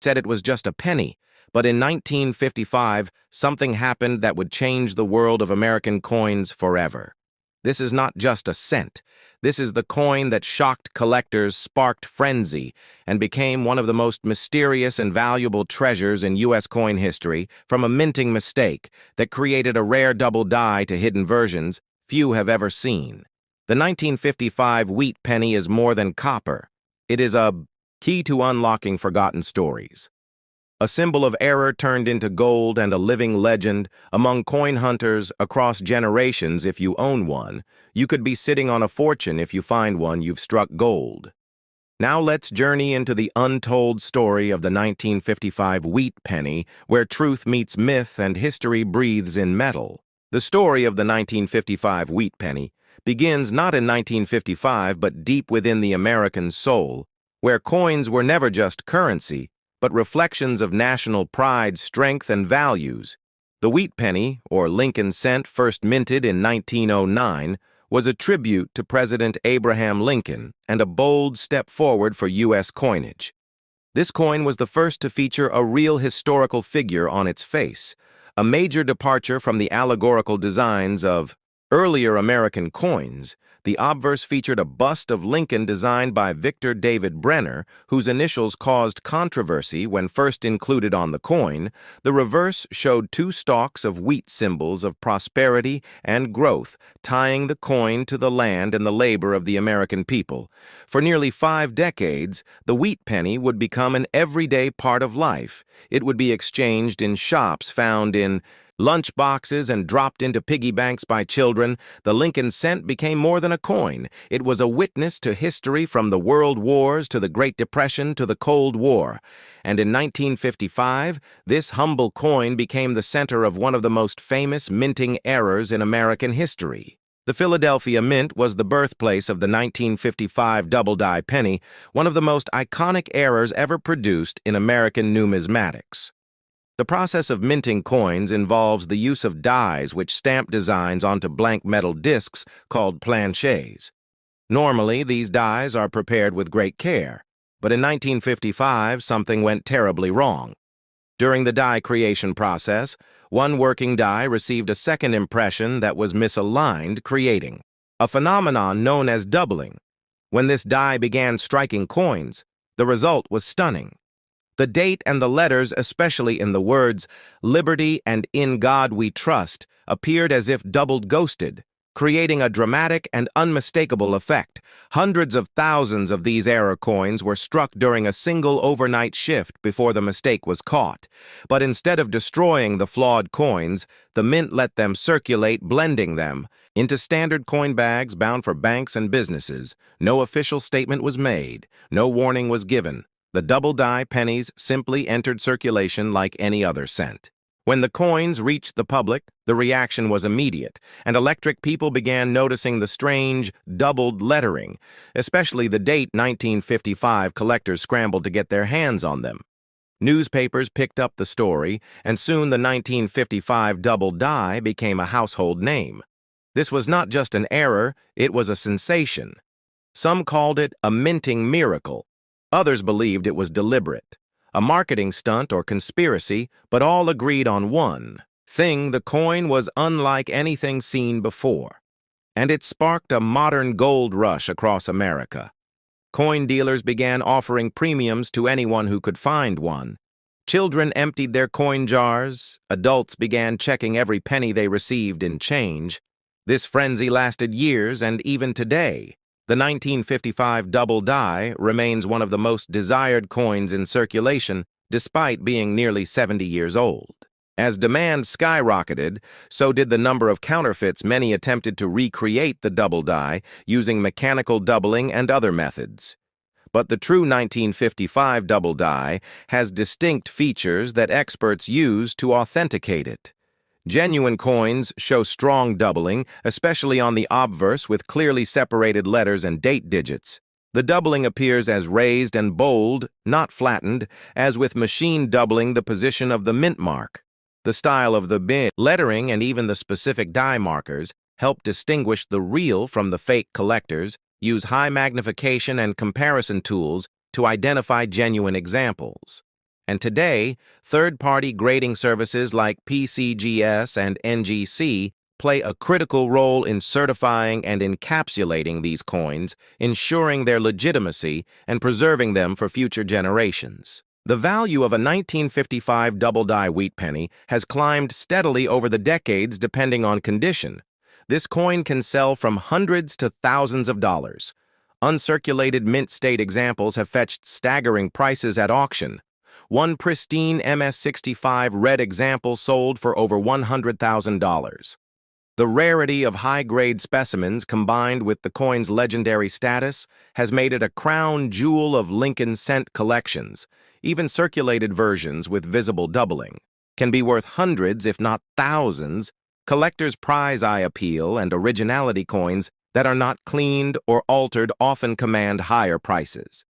said it was just a penny, but in 1955, something happened that would change the world of American coins forever. This is not just a cent. This is the coin that shocked collectors, sparked frenzy, and became one of the most mysterious and valuable treasures in U.S. coin history from a minting mistake that created a rare double die to hidden versions few have ever seen. The 1955 wheat penny is more than copper. It is a key to unlocking forgotten stories. A symbol of error turned into gold and a living legend among coin hunters across generations. If you own one, you could be sitting on a fortune. If you find one, you've struck gold. Now let's journey into the untold story of the 1955 wheat penny, where truth meets myth and history breathes in metal. The story of the 1955 wheat penny begins not in 1955 but deep within the American soul, where coins were never just currency, but reflections of national pride, strength, and values. The wheat penny, or Lincoln cent, first minted in 1909, was a tribute to President Abraham Lincoln and a bold step forward for U.S. coinage. This coin was the first to feature a real historical figure on its face, a major departure from the allegorical designs of earlier American coins. The obverse featured a bust of Lincoln designed by Victor David Brenner, whose initials caused controversy when first included on the coin. The reverse showed two stalks of wheat, symbols of prosperity and growth, tying the coin to the land and the labor of the American people. For nearly 5 decades, the wheat penny would become an everyday part of life. It would be exchanged in shops, found in lunch boxes, and dropped into piggy banks by children. The Lincoln cent became more than a coin. It was a witness to history, from the World Wars to the Great Depression to the Cold War. And in 1955, this humble coin became the center of one of the most famous minting errors in American history. The Philadelphia Mint was the birthplace of the 1955 double-die penny, one of the most iconic errors ever produced in American numismatics. The process of minting coins involves the use of dies which stamp designs onto blank metal discs called planchets. Normally, these dies are prepared with great care, but in 1955, something went terribly wrong. During the die creation process, one working die received a second impression that was misaligned, creating a phenomenon known as doubling. When this die began striking coins, the result was stunning. The date and the letters, especially in the words "Liberty" and "In God We Trust," appeared as if doubled ghosted, creating a dramatic and unmistakable effect. Hundreds of thousands of these error coins were struck during a single overnight shift before the mistake was caught. But instead of destroying the flawed coins, the mint let them circulate, blending them into standard coin bags bound for banks and businesses. No official statement was made. No warning was given. The double-die pennies simply entered circulation like any other cent. When the coins reached the public, the reaction was immediate, and electric people began noticing the strange, doubled lettering. Especially the date 1955, collectors scrambled to get their hands on them. Newspapers picked up the story, and soon the 1955 double die became a household name. This was not just an error, it was a sensation. Some called it a minting miracle. Others believed it was deliberate, a marketing stunt or conspiracy, but all agreed on one thing: the coin was unlike anything seen before. And it sparked a modern gold rush across America. Coin dealers began offering premiums to anyone who could find one. Children emptied their coin jars. Adults began checking every penny they received in change. This frenzy lasted years, and even today, the 1955 double die remains one of the most desired coins in circulation, despite being nearly 70 years old. As demand skyrocketed, so did the number of counterfeits. Many attempted to recreate the double die using mechanical doubling and other methods. But the true 1955 double die has distinct features that experts use to authenticate it. Genuine coins show strong doubling, especially on the obverse with clearly separated letters and date digits. The doubling appears as raised and bold, not flattened, as with machine doubling the position of the mint mark. The style of the bin, lettering, and even the specific die markers help distinguish the real from the fake. Collectors use high magnification and comparison tools to identify genuine examples. And today, third-party grading services like PCGS and NGC play a critical role in certifying and encapsulating these coins, ensuring their legitimacy and preserving them for future generations. The value of a 1955 double-die wheat penny has climbed steadily over the decades depending on condition. This coin can sell from hundreds to thousands of dollars. Uncirculated mint state examples have fetched staggering prices at auction. One pristine MS-65 red example sold for over $100,000. The rarity of high-grade specimens combined with the coin's legendary status has made it a crown jewel of Lincoln cent collections. Even circulated versions with visible doubling can be worth hundreds, if not thousands. Collectors' prize-eye appeal and originality coins that are not cleaned or altered often command higher prices.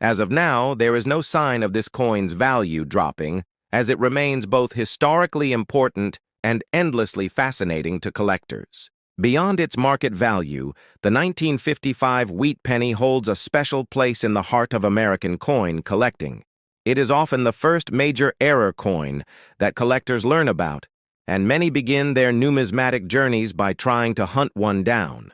As of now, there is no sign of this coin's value dropping, as it remains both historically important and endlessly fascinating to collectors. Beyond its market value, the 1955 wheat penny holds a special place in the heart of American coin collecting. It is often the first major error coin that collectors learn about, and many begin their numismatic journeys by trying to hunt one down.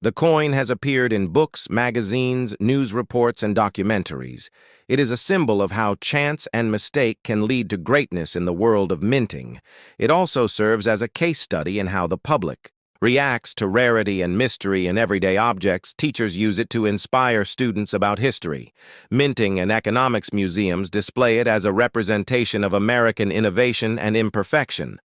The coin has appeared in books, magazines, news reports, and documentaries. It is a symbol of how chance and mistake can lead to greatness in the world of minting. It also serves as a case study in how the public reacts to rarity and mystery in everyday objects. Teachers use it to inspire students about history. Minting and economics museums display it as a representation of American innovation and imperfection.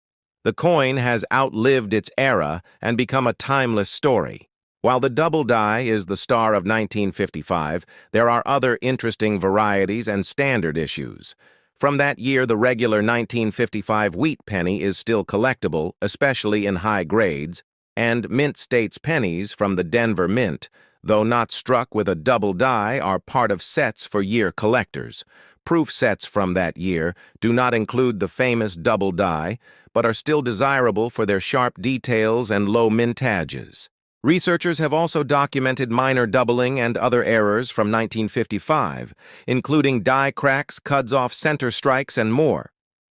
The coin has outlived its era and become a timeless story. While the double die is the star of 1955, there are other interesting varieties and standard issues. From that year, the regular 1955 wheat penny is still collectible, especially in high grades, and Mint States pennies from the Denver Mint, though not struck with a double die, are part of sets for year collectors. Proof sets from that year do not include the famous double die, but are still desirable for their sharp details and low mintages. Researchers have also documented minor doubling and other errors from 1955, including die cracks, cuts-off center strikes, and more.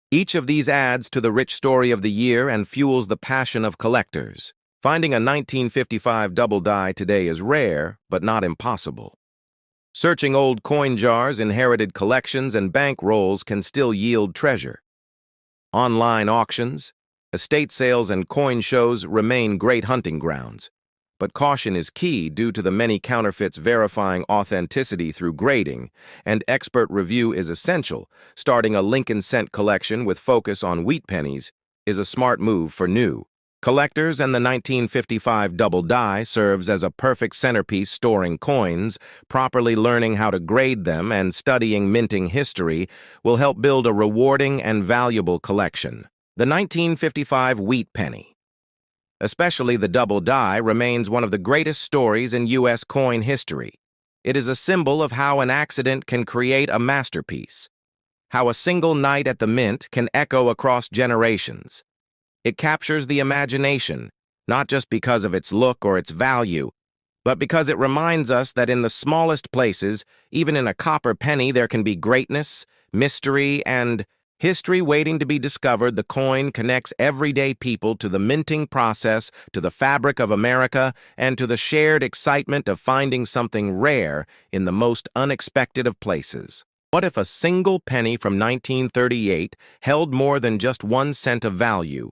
Each of these adds to the rich story of the year and fuels the passion of collectors. Finding a 1955 double die today is rare, but not impossible. Searching old coin jars, inherited collections, and bank rolls can still yield treasure. Online auctions, estate sales, and coin shows remain great hunting grounds. But caution is key due to the many counterfeits. Verifying authenticity through grading and expert review is essential. Starting a Lincoln cent collection with focus on wheat pennies is a smart move for new collectors, and the 1955 double die serves as a perfect centerpiece. Storing coins, properly learning how to grade them, and studying minting history will help build a rewarding and valuable collection. The 1955 wheat penny, especially the double die, remains one of the greatest stories in U.S. coin history. It is a symbol of how an accident can create a masterpiece, how a single night at the mint can echo across generations. It captures the imagination, not just because of its look or its value, but because it reminds us that in the smallest places, even in a copper penny, there can be greatness, mystery, and history waiting to be discovered. The coin connects everyday people to the minting process, to the fabric of America, and to the shared excitement of finding something rare in the most unexpected of places. What if a single penny from 1938 held more than just 1 cent of value?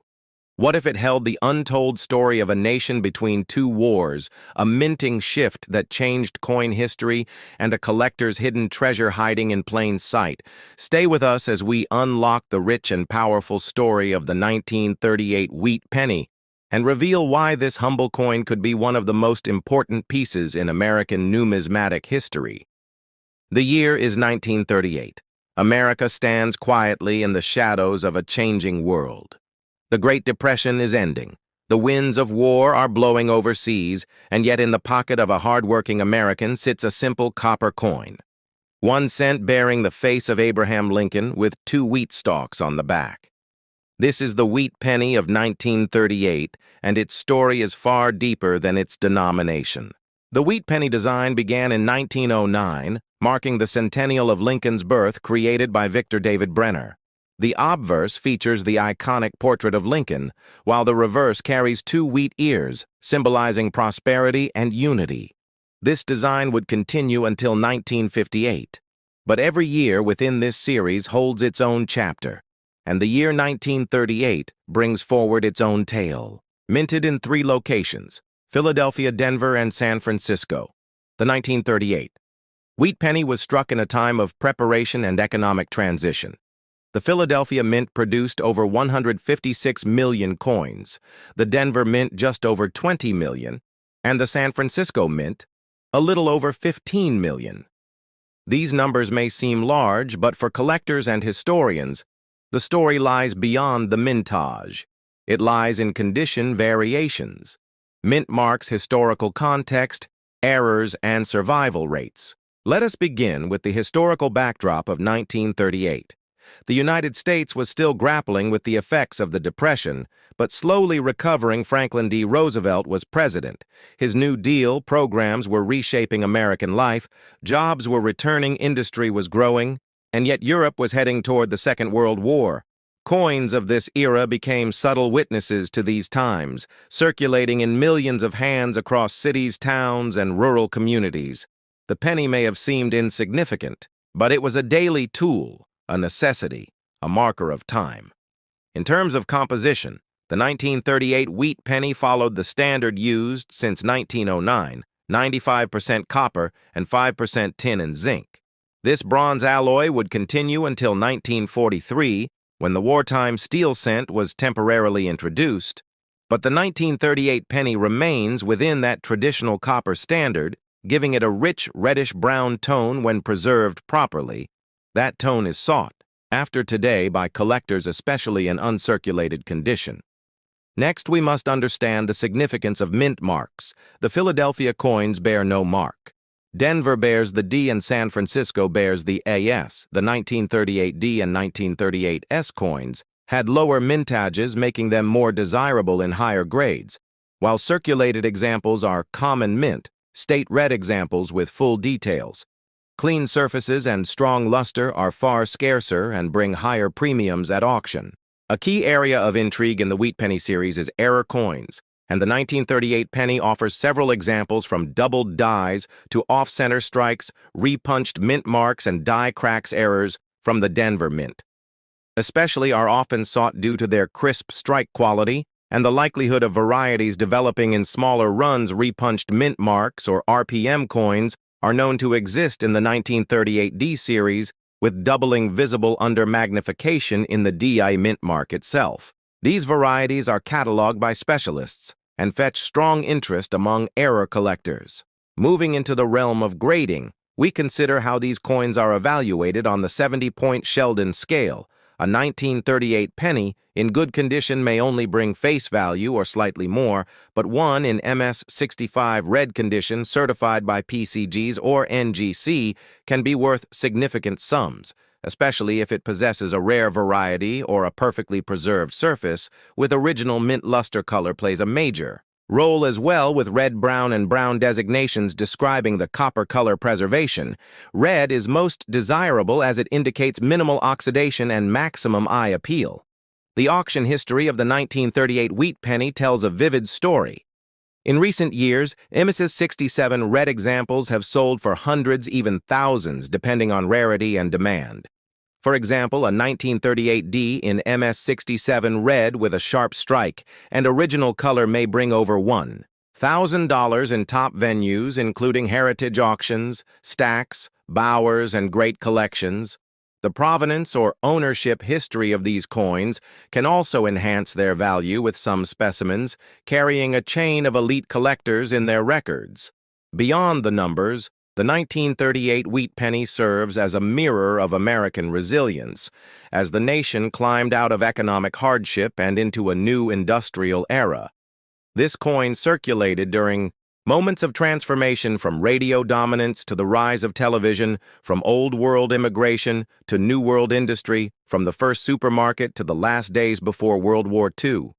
What if it held the untold story of a nation between two wars, a minting shift that changed coin history, and a collector's hidden treasure hiding in plain sight? Stay with us as we unlock the rich and powerful story of the 1938 wheat penny and reveal why this humble coin could be one of the most important pieces in American numismatic history. The year is 1938. America stands quietly in the shadows of a changing world. The Great Depression is ending. The winds of war are blowing overseas, and yet in the pocket of a hard-working American sits a simple copper coin. 1 cent bearing the face of Abraham Lincoln with 2 wheat stalks on the back. This is the wheat penny of 1938, and its story is far deeper than its denomination. The wheat penny design began in 1909, marking the centennial of Lincoln's birth, created by Victor David Brenner. The obverse features the iconic portrait of Lincoln, while the reverse carries two wheat ears, symbolizing prosperity and unity. This design would continue until 1958. But every year within this series holds its own chapter, and the year 1938 brings forward its own tale. Minted in 3 locations: Philadelphia, Denver, and San Francisco. The 1938 wheat penny was struck in a time of preparation and economic transition. The Philadelphia Mint produced over 156 million coins, the Denver Mint just over 20 million, and the San Francisco Mint a little over 15 million. These numbers may seem large, but for collectors and historians, the story lies beyond the mintage. It lies in condition variations. Mint marks historical context, errors, and survival rates. Let us begin with the historical backdrop of 1938. The United States was still grappling with the effects of the Depression, but slowly recovering. Franklin D. Roosevelt was president. His New Deal programs were reshaping American life, jobs were returning, industry was growing, and yet Europe was heading toward the Second World War. Coins of this era became subtle witnesses to these times, circulating in millions of hands across cities, towns, and rural communities. The penny may have seemed insignificant, but it was a daily tool, a necessity, a marker of time. In terms of composition, the 1938 wheat penny followed the standard used since 1909, 95% copper and 5% tin and zinc. This bronze alloy would continue until 1943, when the wartime steel cent was temporarily introduced, but the 1938 penny remains within that traditional copper standard, giving it a rich reddish-brown tone when preserved properly. That tone is sought after today by collectors, especially in uncirculated condition. Next, we must understand the significance of mint marks. The Philadelphia coins bear no mark. Denver bears the D and San Francisco bears the AS. The 1938 D and 1938 S coins had lower mintages, making them more desirable in higher grades, while circulated examples are common mint, state red examples with full details. Clean surfaces and strong luster are far scarcer and bring higher premiums at auction. A key area of intrigue in the wheat penny series is error coins, and the 1938 penny offers several examples from doubled dies to off-center strikes, repunched mint marks, and die cracks errors from the Denver Mint. Especially are often sought due to their crisp strike quality and the likelihood of varieties developing in smaller runs. Repunched mint marks, or RPM coins, are known to exist in the 1938 D series, with doubling visible under magnification in the DI mint mark itself. These varieties are cataloged by specialists and fetch strong interest among error collectors. Moving into the realm of grading, we consider how these coins are evaluated on the 70-point Sheldon scale. A 1938 penny in good condition may only bring face value or slightly more, but one in MS65 red condition certified by PCGs or NGC can be worth significant sums, especially if it possesses a rare variety or a perfectly preserved surface with original mint luster. Color plays a major role as well, with red, brown, and brown designations describing the copper color preservation. Red is most desirable as it indicates minimal oxidation and maximum eye appeal. The auction history of the 1938 wheat penny tells a vivid story. In recent years, MS67 red examples have sold for hundreds, even thousands, depending on rarity and demand. For example, a 1938 D in MS67 red with a sharp strike and original color may bring over $1,000 in top venues, including heritage auctions, stacks, Bowers, and great collections. The provenance or ownership history of these coins can also enhance their value, with some specimens carrying a chain of elite collectors in their records. Beyond the numbers, the 1938 wheat penny serves as a mirror of American resilience, as the nation climbed out of economic hardship and into a new industrial era. This coin circulated during moments of transformation, from radio dominance to the rise of television, from old world immigration to new world industry, from the first supermarket to the last days before World War II.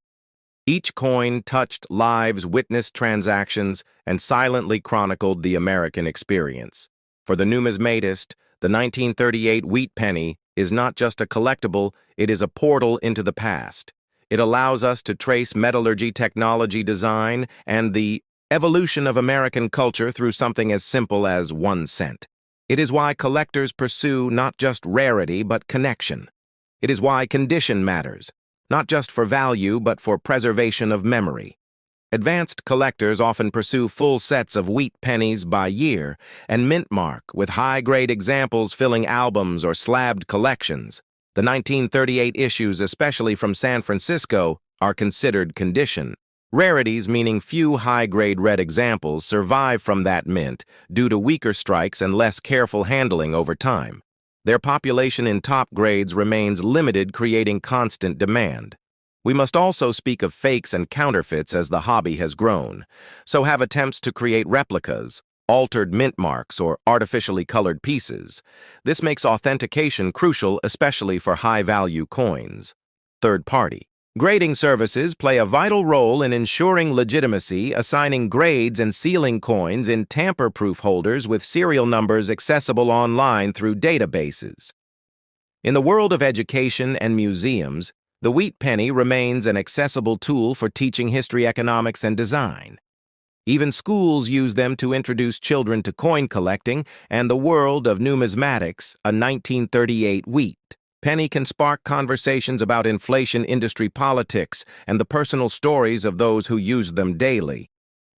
Each coin touched lives, witnessed transactions, and silently chronicled the American experience. For the numismatist, the 1938 wheat penny is not just a collectible, it is a portal into the past. It allows us to trace metallurgy, technology, design, and the evolution of American culture through something as simple as 1 cent. It is why collectors pursue not just rarity, but connection. It is why condition matters, not just for value, but for preservation of memory. Advanced collectors often pursue full sets of wheat pennies by year and mint mark, with high-grade examples filling albums or slabbed collections. The 1938 issues, especially from San Francisco, are considered condition. Rarities, meaning few high-grade red examples, survive from that mint due to weaker strikes and less careful handling over time. Their population in top grades remains limited, creating constant demand. We must also speak of fakes and counterfeits as the hobby has grown. So have attempts to create replicas, altered mint marks, or artificially colored pieces. This makes authentication crucial, especially for high-value coins. Third party. Grading services play a vital role in ensuring legitimacy, assigning grades and sealing coins in tamper-proof holders with serial numbers accessible online through databases. In the world of education and museums, the wheat penny remains an accessible tool for teaching history, economics, and design. Even schools use them to introduce children to coin collecting and the world of numismatics, a 1938 wheat penny can spark conversations about inflation, industry politics, and the personal stories of those who use them daily.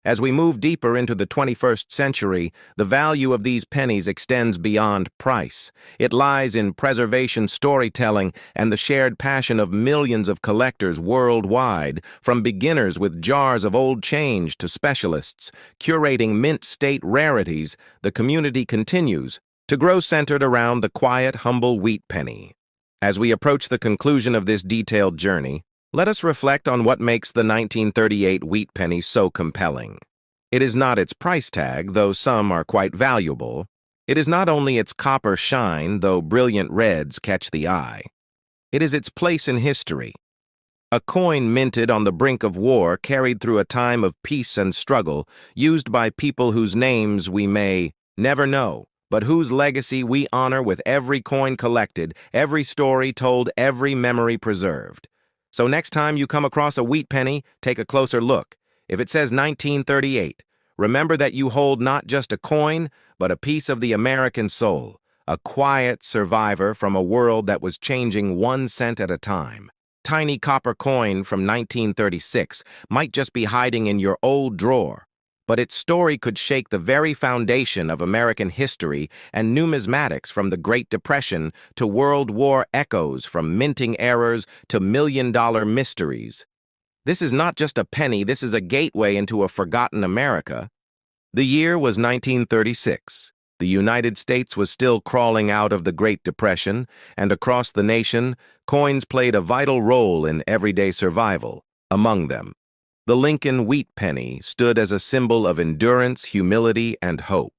As we move deeper into the 21st century, the value of these pennies extends beyond price. It lies in preservation, storytelling, and the shared passion of millions of collectors worldwide, from beginners with jars of old change to specialists curating mint state rarities. The community continues to grow, centered around the quiet, humble wheat penny. As we approach the conclusion of this detailed journey, let us reflect on what makes the 1938 wheat penny so compelling. It is not its price tag, though some are quite valuable. It is not only its copper shine, though brilliant reds catch the eye. It is its place in history. A coin minted on the brink of war, carried through a time of peace and struggle, used by people whose names we may never know, but whose legacy we honor with every coin collected, every story told, every memory preserved. So next time you come across a wheat penny, take a closer look. If it says 1938, remember that you hold not just a coin, but a piece of the American soul, a quiet survivor from a world that was changing 1 cent at a time. Tiny copper coin from 1936 might just be hiding in your old drawer, but its story could shake the very foundation of American history and numismatics, from the Great Depression to World War echoes, from minting errors to million-dollar mysteries. This is not just a penny, this is a gateway into a forgotten America. The year was 1936. The United States was still crawling out of the Great Depression, and across the nation, coins played a vital role in everyday survival. Among them, the Lincoln wheat penny stood as a symbol of endurance, humility, and hope.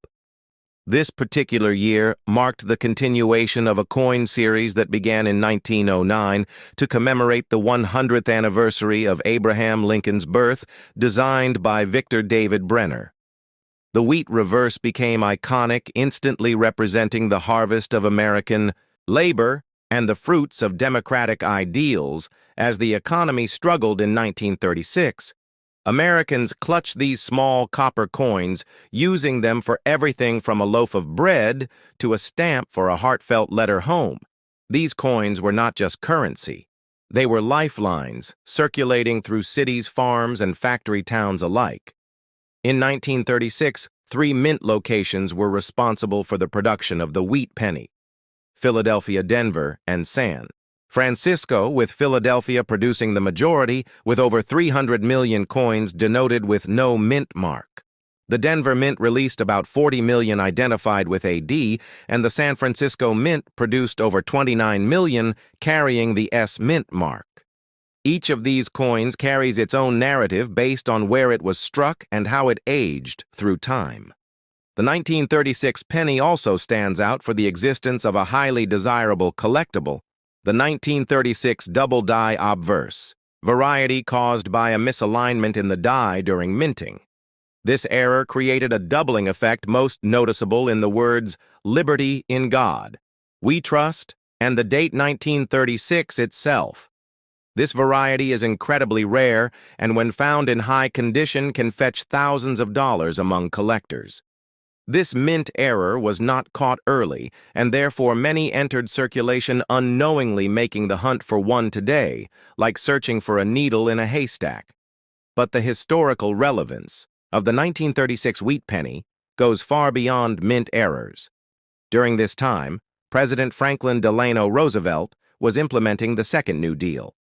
This particular year marked the continuation of a coin series that began in 1909 to commemorate the 100th anniversary of Abraham Lincoln's birth, designed by Victor David Brenner. The wheat reverse became iconic, instantly representing the harvest of American labor and the fruits of democratic ideals. As the economy struggled in 1936, Americans clutched these small copper coins, using them for everything from a loaf of bread to a stamp for a heartfelt letter home. These coins were not just currency. They were lifelines, circulating through cities, farms, and factory towns alike. In 1936, 3 mint locations were responsible for the production of the wheat penny: Philadelphia, Denver, and San Francisco, with Philadelphia producing the majority, with over 300 million coins denoted with no mint mark. The Denver Mint released about 40 million identified with AD, and the San Francisco Mint produced over 29 million carrying the S mint mark. Each of these coins carries its own narrative based on where it was struck and how it aged through time. The 1936 penny also stands out for the existence of a highly desirable collectible, the 1936 double-die obverse, variety caused by a misalignment in the die during minting. This error created a doubling effect most noticeable in the words "liberty in God," "we trust," and the date 1936 itself. This variety is incredibly rare and when found in high condition can fetch thousands of dollars among collectors. This mint error was not caught early, and therefore many entered circulation unknowingly, making the hunt for one today like searching for a needle in a haystack. But the historical relevance of the 1936 wheat penny goes far beyond mint errors. During this time, President Franklin Delano Roosevelt was implementing the Second New Deal.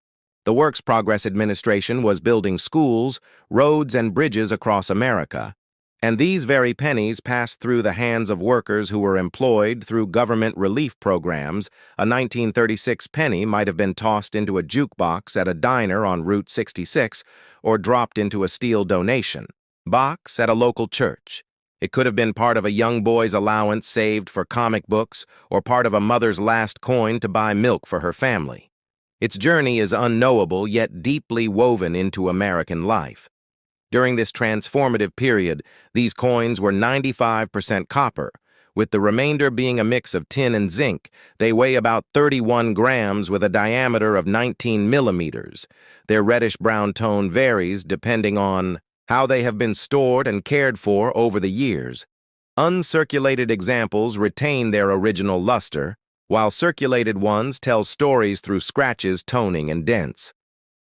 The Works Progress Administration was building schools, roads, and bridges across America. And these very pennies passed through the hands of workers who were employed through government relief programs. A 1936 penny might have been tossed into a jukebox at a diner on Route 66 or dropped into a steel donation box at a local church. It could have been part of a young boy's allowance saved for comic books or part of a mother's last coin to buy milk for her family. Its journey is unknowable yet deeply woven into American life. During this transformative period, these coins were 95% copper, with the remainder being a mix of tin and zinc. They weigh about 31 grams with a diameter of 19 millimeters. Their reddish-brown tone varies depending on how they have been stored and cared for over the years. Uncirculated examples retain their original luster, while circulated ones tell stories through scratches, toning, and dents.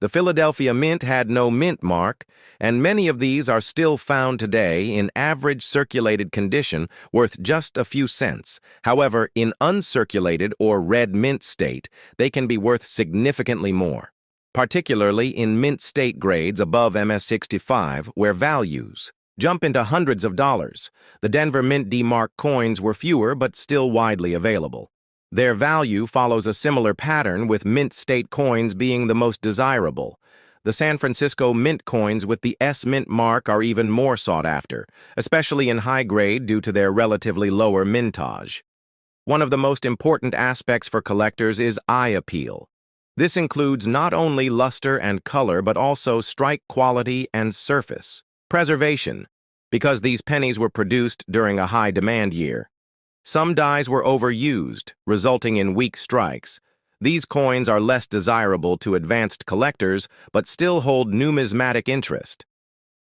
The Philadelphia Mint had no mint mark, and many of these are still found today in average circulated condition, worth just a few cents. However, in uncirculated or red mint state, they can be worth significantly more, particularly in mint state grades above MS-65, where values jump into hundreds of dollars. The Denver Mint D-Mark coins were fewer but still widely available. Their value follows a similar pattern, with mint state coins being the most desirable. The San Francisco Mint coins with the S Mint mark are even more sought after, especially in high grade due to their relatively lower mintage. One of the most important aspects for collectors is eye appeal. This includes not only luster and color but also strike quality and surface preservation, because these pennies were produced during a high demand year. Some dies were overused, resulting in weak strikes. These coins are less desirable to advanced collectors, but still hold numismatic interest.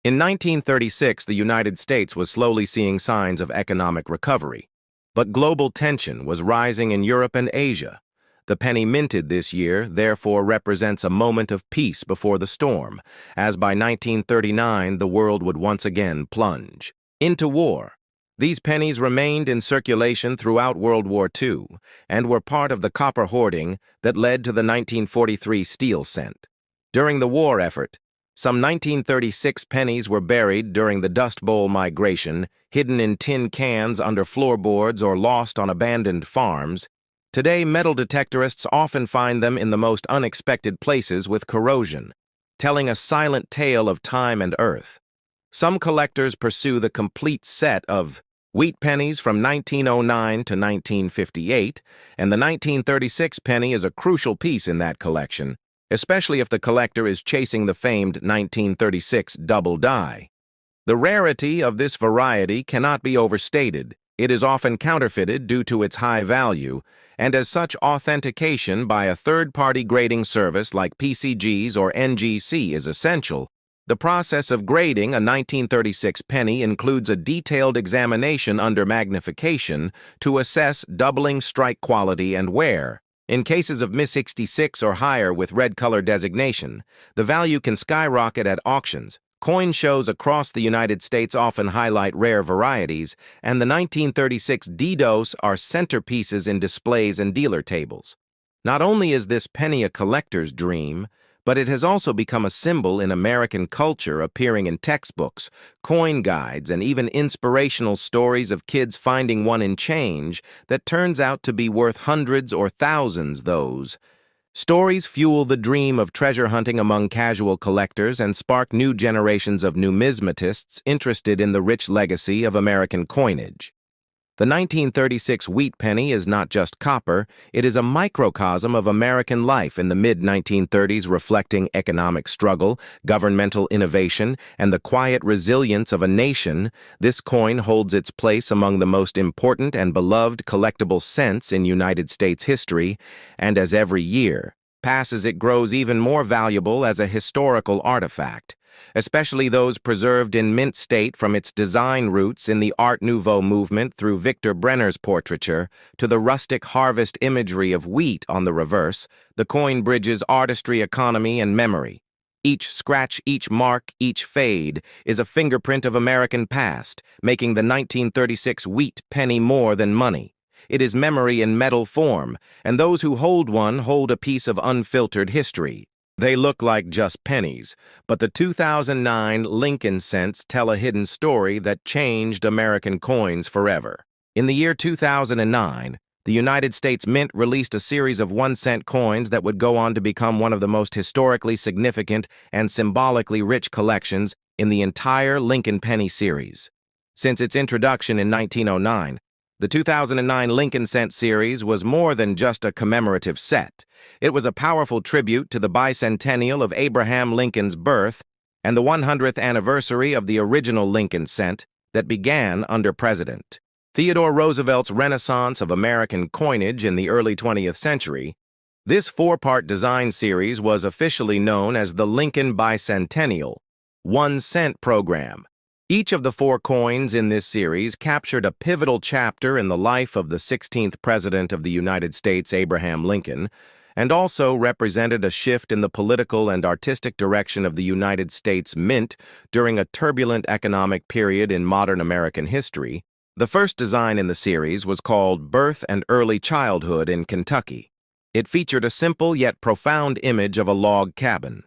In 1936, the United States was slowly seeing signs of economic recovery, but global tension was rising in Europe and Asia. The penny minted this year therefore represents a moment of peace before the storm, as by 1939 the world would once again plunge into war. These pennies remained in circulation throughout World War II and were part of the copper hoarding that led to the 1943 steel cent. During the war effort, some 1936 pennies were buried during the Dust Bowl migration, hidden in tin cans under floorboards or lost on abandoned farms. Today, metal detectorists often find them in the most unexpected places with corrosion, telling a silent tale of time and earth. Some collectors pursue the complete set of wheat pennies from 1909 to 1958, and the 1936 penny is a crucial piece in that collection, especially if the collector is chasing the famed 1936 double die. The rarity of this variety cannot be overstated. It is often counterfeited due to its high value, and as such, authentication by a third-party grading service like PCGs or NGC is essential. The process of grading a 1936 penny includes a detailed examination under magnification to assess doubling, strike quality, and wear. In cases of MS-66 or higher with red color designation, the value can skyrocket at auctions. Coin shows across the United States often highlight rare varieties, and the 1936 DDoS are centerpieces in displays and dealer tables. Not only is this penny a collector's dream, but it has also become a symbol in American culture, appearing in textbooks, coin guides, and even inspirational stories of kids finding one in change that turns out to be worth hundreds or thousands. Those stories fuel the dream of treasure hunting among casual collectors and spark new generations of numismatists interested in the rich legacy of American coinage. The 1936 wheat penny is not just copper, it is a microcosm of American life in the mid-1930s, reflecting economic struggle, governmental innovation, and the quiet resilience of a nation. This coin holds its place among the most important and beloved collectible cents in United States history, and as every year passes, it grows even more valuable as a historical artifact, especially those preserved in mint state, from its design roots in the Art Nouveau movement through Victor Brenner's portraiture to the rustic harvest imagery of wheat on the reverse. The coin bridges artistry, economy, and memory. Each scratch, each mark, each fade is a fingerprint of American past, making the 1936 wheat penny more than money. It is memory in metal form, and those who hold one hold a piece of unfiltered history. They look like just pennies, but the 2009 Lincoln cents tell a hidden story that changed American coins forever. In the year 2009, the United States Mint released a series of 1-cent coins that would go on to become one of the most historically significant and symbolically rich collections in the entire Lincoln penny series. Since its introduction in 1909, the 2009 Lincoln Cent series was more than just a commemorative set. It was a powerful tribute to the bicentennial of Abraham Lincoln's birth and the 100th anniversary of the original Lincoln Cent that began under President Theodore Roosevelt's renaissance of American coinage in the early 20th century. This 4-part design series was officially known as the Lincoln Bicentennial 1-cent program. Each of the 4 coins in this series captured a pivotal chapter in the life of the 16th President of the United States, Abraham Lincoln, and also represented a shift in the political and artistic direction of the United States Mint during a turbulent economic period in modern American history. The first design in the series was called Birth and Early Childhood in Kentucky. It featured a simple yet profound image of a log cabin.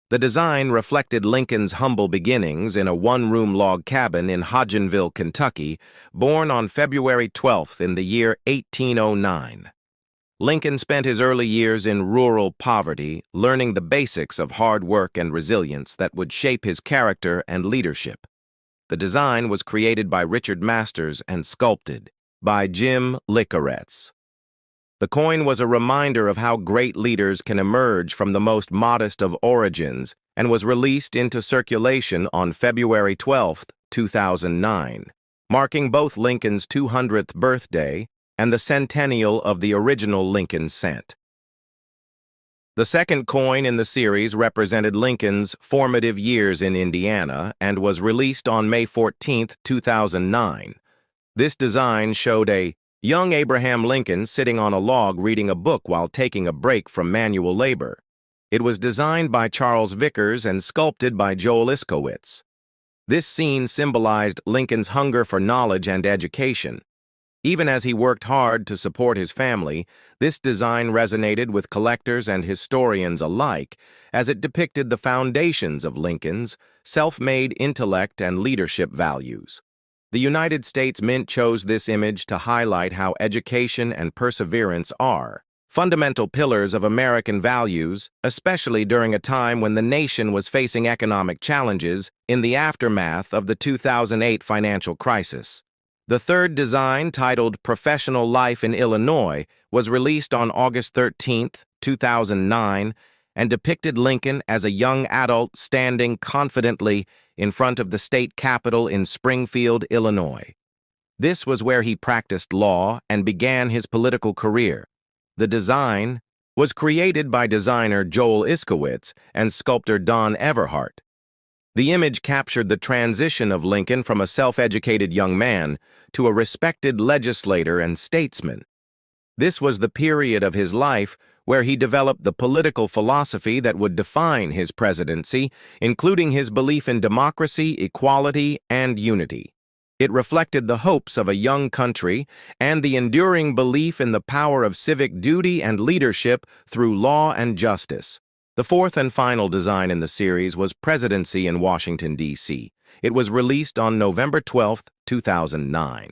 The design reflected Lincoln's humble beginnings in a 1-room log cabin in Hodgenville, Kentucky, born on February 12th in the year 1809. Lincoln spent his early years in rural poverty, learning the basics of hard work and resilience that would shape his character and leadership. The design was created by Richard Masters and sculpted by Jim Licaretz. The coin was a reminder of how great leaders can emerge from the most modest of origins and was released into circulation on February 12, 2009, marking both Lincoln's 200th birthday and the centennial of the original Lincoln cent. The second coin in the series represented Lincoln's formative years in Indiana and was released on May 14, 2009. This design showed a young Abraham Lincoln sitting on a log reading a book while taking a break from manual labor. It was designed by Charles Vickers and sculpted by Joel Iskowitz. This scene symbolized Lincoln's hunger for knowledge and education. Even as he worked hard to support his family, this design resonated with collectors and historians alike as it depicted the foundations of Lincoln's self-made intellect and leadership values. The United States Mint chose this image to highlight how education and perseverance are fundamental pillars of American values, especially during a time when the nation was facing economic challenges in the aftermath of the 2008 financial crisis. The third design, titled Professional Life in Illinois, was released on August 13, 2009, and depicted Lincoln as a young adult standing confidently in front of the state capitol in Springfield, Illinois. This was where he practiced law and began his political career. The design was created by designer Joel Iskowitz and sculptor Don Everhart. The image captured the transition of Lincoln from a self-educated young man to a respected legislator and statesman. This was the period of his life where he developed the political philosophy that would define his presidency, including his belief in democracy, equality, and unity. It reflected the hopes of a young country and the enduring belief in the power of civic duty and leadership through law and justice. The fourth and final design in the series was Presidency in Washington, D.C. It was released on November 12, 2009.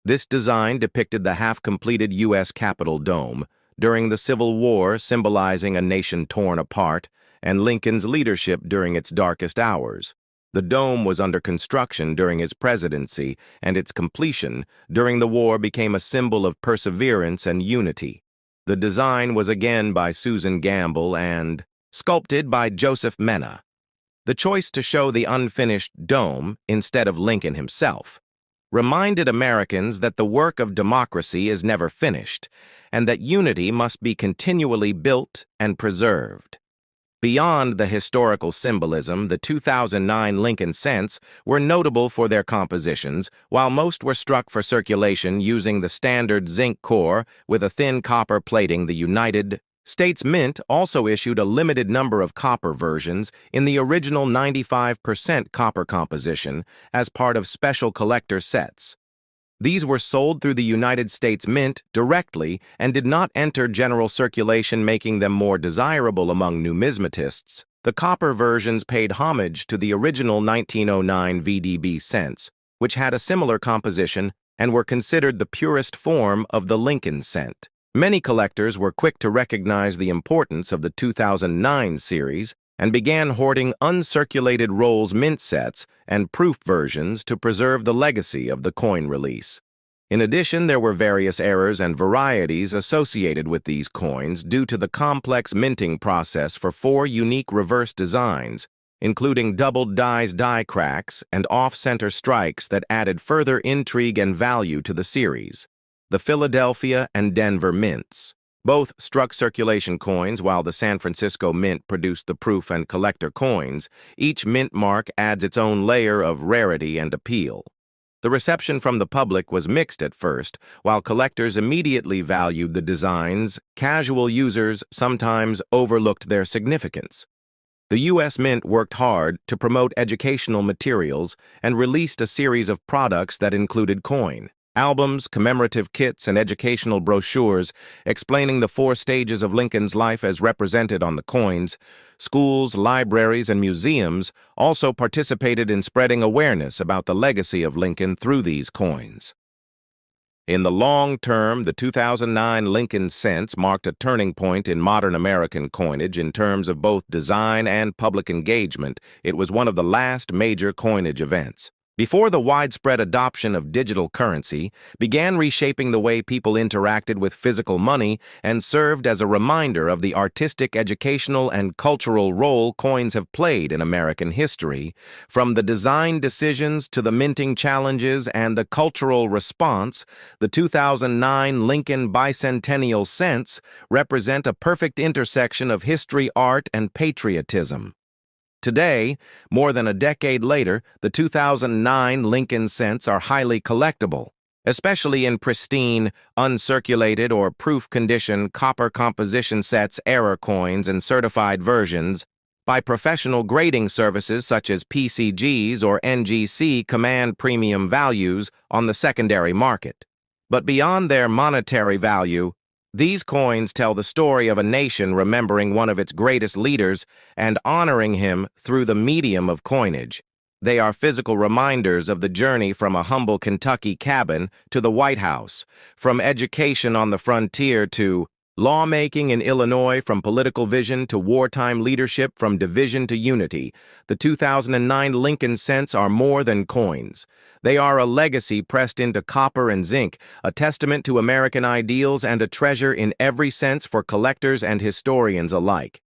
This design depicted the half-completed U.S. Capitol dome during the Civil War, symbolizing a nation torn apart, and Lincoln's leadership during its darkest hours. The dome was under construction during his presidency, and its completion during the war became a symbol of perseverance and unity. The design was again by Susan Gamble and sculpted by Joseph Mena. The choice to show the unfinished dome instead of Lincoln himself reminded Americans that the work of democracy is never finished, and that unity must be continually built and preserved. Beyond the historical symbolism, the 2009 Lincoln cents were notable for their compositions, while most were struck for circulation using the standard zinc core with a thin copper plating. The United States Mint also issued a limited number of copper versions in the original 95% copper composition as part of special collector sets. These were sold through the United States Mint directly and did not enter general circulation, making them more desirable among numismatists. The copper versions paid homage to the original 1909 VDB cents, which had a similar composition and were considered the purest form of the Lincoln cent. Many collectors were quick to recognize the importance of the 2009 series and began hoarding uncirculated rolls mint sets and proof versions to preserve the legacy of the coin release. In addition, there were various errors and varieties associated with these coins due to the complex minting process for 4 unique reverse designs, including doubled die cracks and off-center strikes that added further intrigue and value to the series. The Philadelphia and Denver mints both struck circulation coins, while the San Francisco Mint produced the proof and collector coins. Each mint mark adds its own layer of rarity and appeal. The reception from the public was mixed at first. While collectors immediately valued the designs, casual users sometimes overlooked their significance. The U.S. Mint worked hard to promote educational materials and released a series of products that included coin albums, commemorative kits, and educational brochures explaining the 4 stages of Lincoln's life as represented on the coins. Schools, libraries, and museums also participated in spreading awareness about the legacy of Lincoln through these coins. In the long term, the 2009 Lincoln cents marked a turning point in modern American coinage in terms of both design and public engagement. It was one of the last major coinage events. Before the widespread adoption of digital currency began reshaping the way people interacted with physical money and served as a reminder of the artistic, educational, and cultural role coins have played in American history. From the design decisions to the minting challenges and the cultural response, the 2009 Lincoln bicentennial cents represent a perfect intersection of history, art, and patriotism. Today, more than a decade later, the 2009 Lincoln cents are highly collectible, especially in pristine, uncirculated, or proof condition copper composition sets, error coins, and certified versions by professional grading services such as PCGs or NGC command premium values on the secondary market. But beyond their monetary value, these coins tell the story of a nation remembering one of its greatest leaders and honoring him through the medium of coinage. They are physical reminders of the journey from a humble Kentucky cabin to the White House, from education on the frontier to lawmaking in Illinois, from political vision to wartime leadership, from division to unity. The 2009 Lincoln cents are more than coins. They are a legacy pressed into copper and zinc, a testament to American ideals and a treasure in every sense for collectors and historians alike.